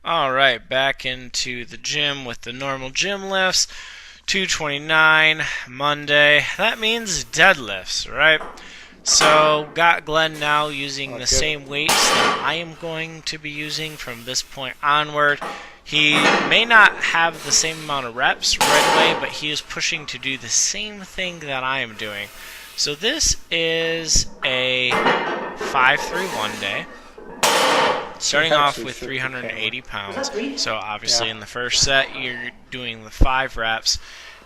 Alright, back into the gym with the normal gym lifts. 229, Monday. That means deadlifts, right? So, got Glenn now using the same weights that I am going to be using from this point onward. He may not have the same amount of reps right away, but he is pushing to do the same thing that I am doing. So this is a 5-3-1 day. Starting off with 380 pounds. So obviously in the first set you're doing the 5 reps.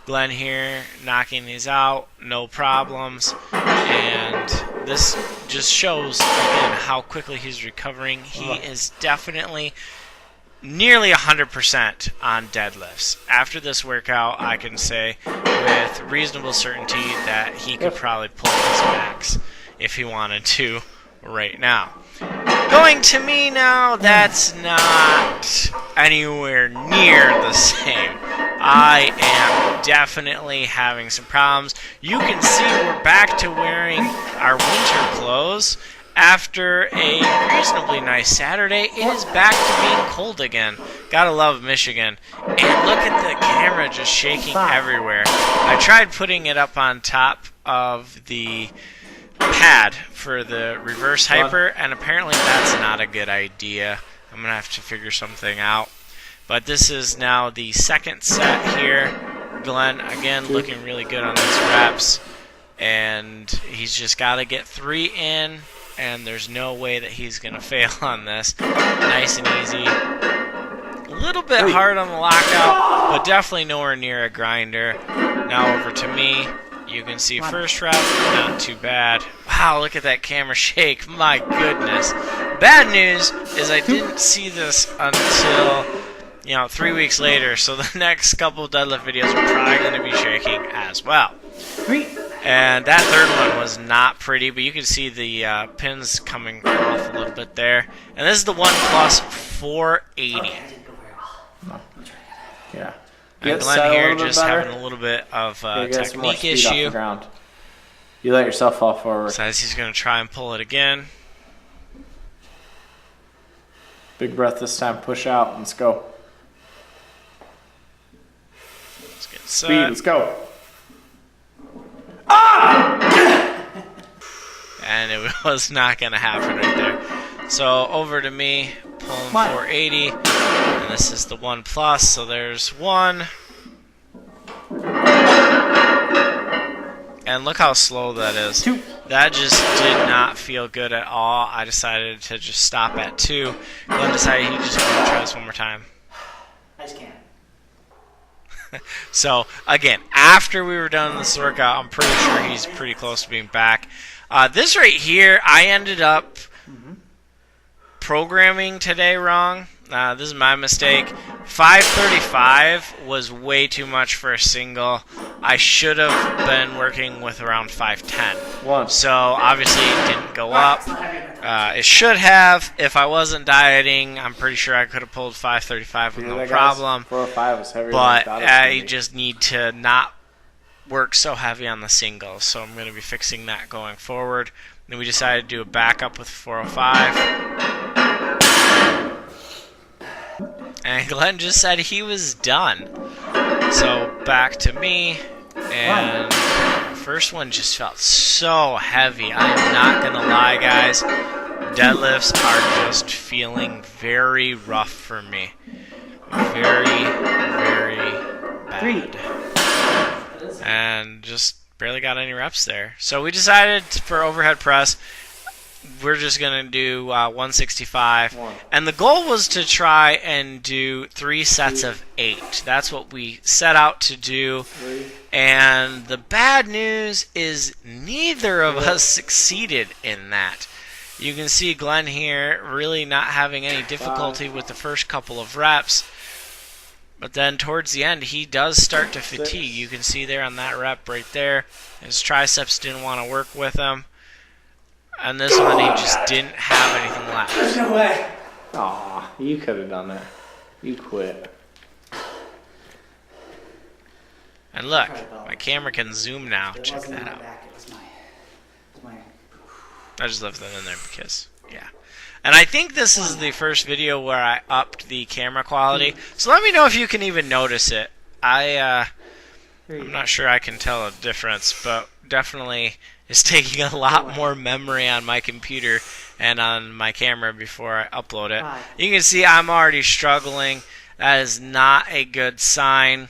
Glenn here knocking these out, no problems. And this just shows again how quickly he's recovering. He is definitely nearly 100% on deadlifts. After this workout, I can say with reasonable certainty that he could probably pull his max if he wanted to right now. Going to me now, that's not anywhere near the same. I am definitely having some problems. You can see we're back to wearing our winter clothes. After a reasonably nice Saturday, it is back to being cold again. Gotta love Michigan. And look at the camera just shaking everywhere. I tried putting it up on top of the pad for the reverse hyper, and apparently that's not a good idea. I'm gonna have to figure something out. But this is now the second set here. Glenn again looking really good on these reps, and he's just got to get 3 in, and there's no way that he's gonna fail on this. Nice and easy. A little bit hard on the lockout, but definitely nowhere near a grinder. Now over to me. You can see first rep, not too bad. Wow, look at that camera shake. My goodness. Bad news is I didn't see this until, 3 weeks later, so the next couple deadlift videos are probably going to be shaking as well. And that third one was not pretty, but you can see the pins coming off a little bit there. And this is the 1 plus 480. Yeah. And Glenn here just having a little bit of technique issue. You let yourself fall forward. Decides he's going to try and pull it again. Big breath this time. Push out. Let's go. Let's get set. Speed. Let's go. Ah! And it was not going to happen right there. So over to me, pulling 480. And this is the 1 plus, so there's 1. And look how slow that is. 2. That just did not feel good at all. I decided to just stop at 2. Glenn decided he just wanted to try this one more time. I just can't. So, again, after we were done this workout, I'm pretty sure he's pretty close to being back. This right here, I ended up programming today wrong. This is my mistake. 535 was way too much for a single. I should have been working with around 510. So obviously it didn't go up. It should have. If I wasn't dieting, I'm pretty sure I could have pulled 535 with no problem. 405 was heavier But than I just need to not work so heavy on the singles. So I'm going to be fixing that going forward. Then we decided to do a backup with 405. And Glenn just said he was done. So back to me. And the first one just felt so heavy. I'm not going to lie, guys. Deadlifts are just feeling very rough for me. Very, very bad. And just barely got any reps there. So we decided for overhead press, we're just going to do 165. And the goal was to try and do 3 sets of 8. That's what we set out to do. And the bad news is neither of us succeeded in that. You can see Glenn here really not having any difficulty with the first couple of reps. But then towards the end, he does start to fatigue. You can see there on that rep right there. His triceps didn't want to work with him. And this one, he just didn't have anything left. There's no way. Aw, you could have done it. You quit. And look, my camera can zoom now. Check that out. I just left that in there because, yeah. And I think this is the first video where I upped the camera quality. So let me know if you can even notice it. I'm not sure I can tell a difference, but definitely it's taking a lot more memory on my computer and on my camera before I upload it. You can see I'm already struggling. That is not a good sign.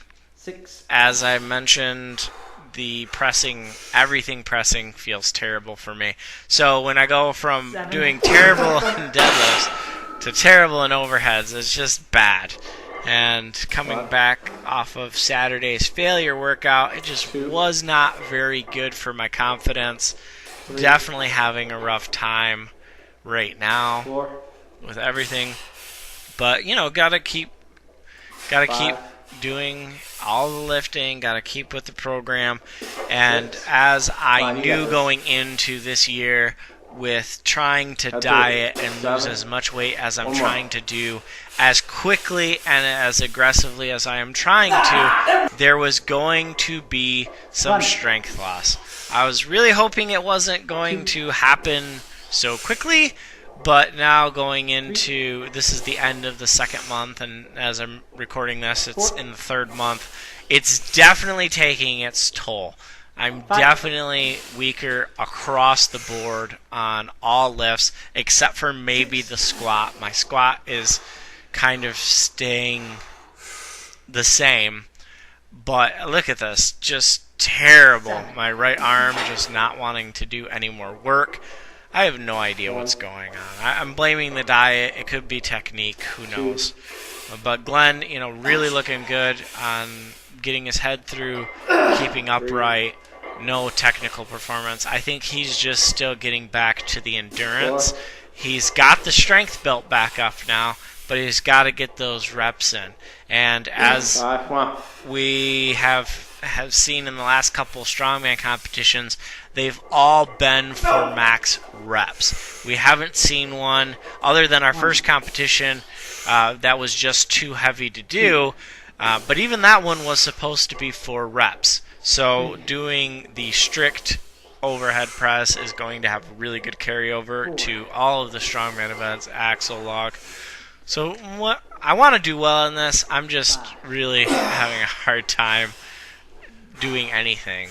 As I mentioned, the pressing, everything pressing feels terrible for me. So when I go from doing terrible in deadlifts to terrible in overheads, it's just bad. And coming back off of Saturday's failure workout, it just was not very good for my confidence. Definitely having a rough time right now with everything. But, you know, gotta keep doing all the lifting, gotta keep with the program. And as I knew going into this year, with trying to diet and lose as much weight as I'm trying to do, as quickly and as aggressively as I am trying to, there was going to be some strength loss. I was really hoping it wasn't going to happen so quickly, but now going into, this is the end of the second month, and as I'm recording this, it's in the third month. It's definitely taking its toll. I'm definitely weaker across the board on all lifts, except for maybe the squat. My squat is kind of staying the same, but look at this, just terrible. My right arm just not wanting to do any more work. I have no idea what's going on. I'm blaming the diet. It could be technique. Who knows? But Glenn, you know, really looking good on getting his head through, keeping upright. No technical performance. I think he's just still getting back to the endurance. He's got the strength built back up now, but he's got to get those reps in. And as we have seen in the last couple of strongman competitions, they've all been for max reps. We haven't seen one other than our first competition that was just too heavy to do, but even that one was supposed to be for reps. So doing the strict overhead press is going to have really good carryover to all of the strongman events, axle, log. So what I want to do well in this, I'm just really having a hard time doing anything.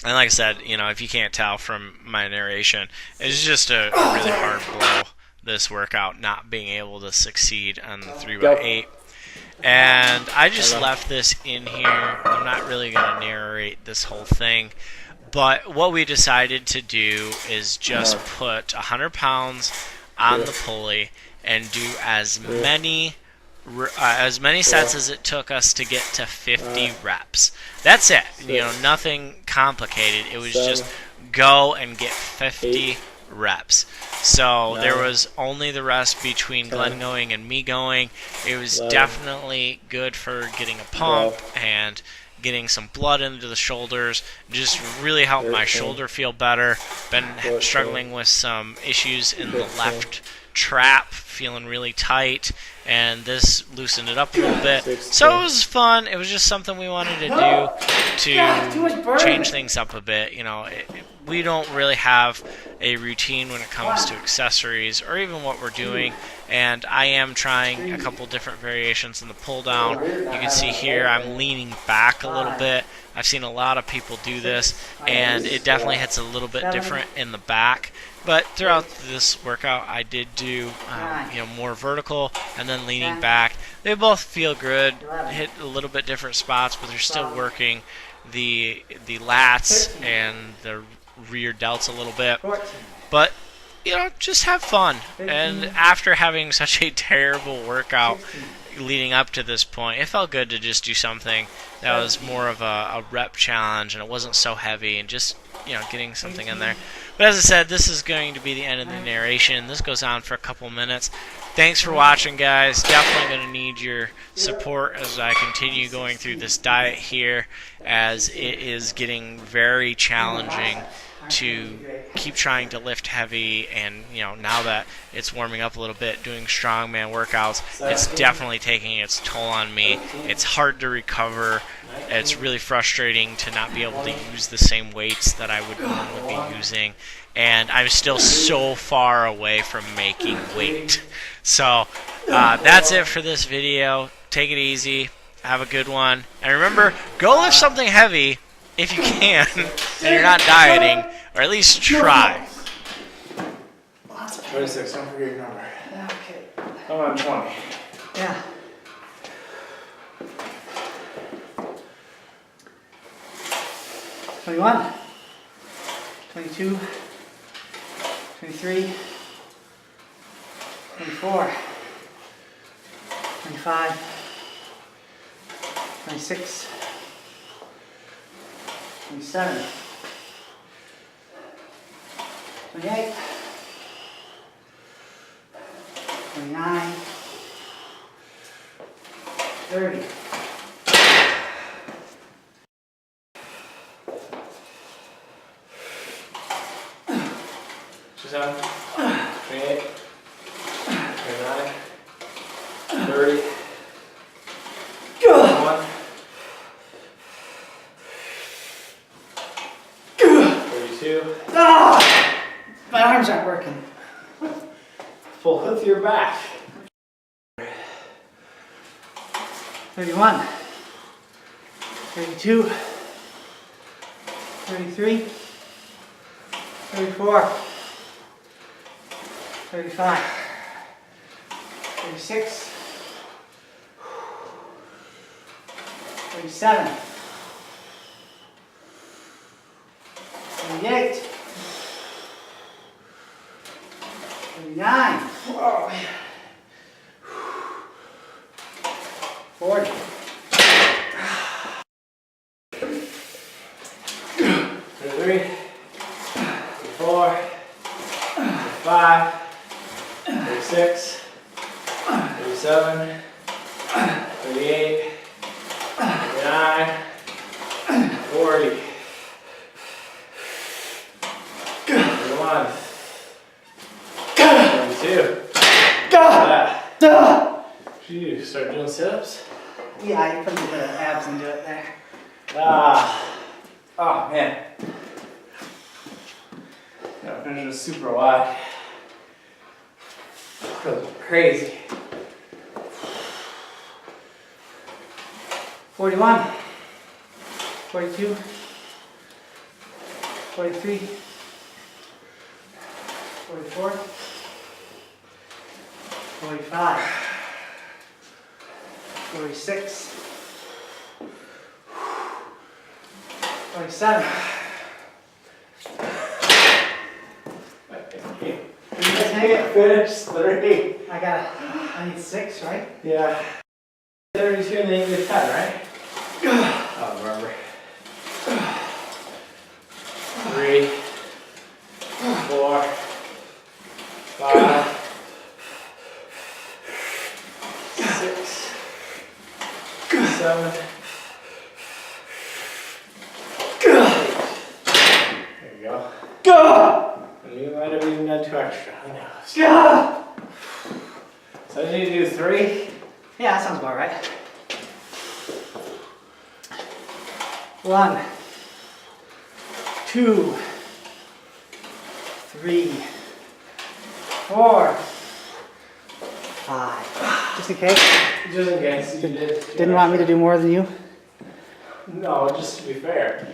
And like I said, you know, if you can't tell from my narration, it's just a really hard blow, this workout, not being able to succeed on the 3x8. And I just left this in here. I'm not really going to narrate this whole thing. But what we decided to do is just put 100 pounds on the pulley and do as many sets as it took us to get to 50 reps. That's it. You know, nothing complicated. It was just go and get 50 reps. So there was only the rest between Glenn going and me going. It was definitely good for getting a pump and getting some blood into the shoulders. Just really helped my shoulder feel better. Been struggling with some issues in the left trap, feeling really tight, and this loosened it up a little bit. So it was fun. It was just something we wanted to do to change things up a bit. You know, we don't really have a routine when it comes to accessories or even what we're doing, and I am trying a couple different variations in the pull down. You can see here I'm leaning back a little bit. I've seen a lot of people do this, and it definitely hits a little bit different in the back. But throughout this workout, I did do more vertical and then leaning back. They both feel good, hit a little bit different spots, but they're still working the lats and the rear delts a little bit. But, you know, just have fun. And after having such a terrible workout leading up to this point, it felt good to just do something that was more of a rep challenge, and it wasn't so heavy, and just, you know, getting something in there. But as I said, this is going to be the end of the narration. This goes on for a couple minutes. Thanks for watching, guys. Definitely going to need your support as I continue going through this diet here, as it is getting very challenging to keep trying to lift heavy, and now that it's warming up a little bit, doing strongman workouts, it's definitely taking its toll on me. It's hard to recover. It's really frustrating to not be able to use the same weights that I would normally be using, and I'm still so far away from making weight. So that's it for this video. Take it easy. Have a good one. And remember, go lift something heavy if you can, and you're not dieting, or at least try. 26, don't forget your number. Okay. I'm on 20. Yeah. $21, $22, $23, $24, $25, $26, $27, $28, $29, $30. Suzanne, 28, 29, 30, 31, 32. Ah! My arms aren't working. Pull with your back. 31, 32, 33, 34, 35, 36, 37, 38, 39, 40. 33, 34, 35, 36, 37, 38, 39, 40, 41, 42. Phew, start doing sit-ups? Yeah, you put a bit of abs into it there. Oh man. Gotta finish this super wide. Feels crazy. 41, 42, 43, 44, 45, 46, 47. I can't finish 3. I need 6, right? Yeah. 32 and then you get 10, right? I'll remember. 3, 4, 5, 6, 7, 8. There you go. And you might have even done 2 extra. Who knows? So I need to do 3. Yeah, that sounds about right. 1, 2, 3, 4, 5. Just in case? Just in case you did. Didn't want me to do more than you? No, just to be fair.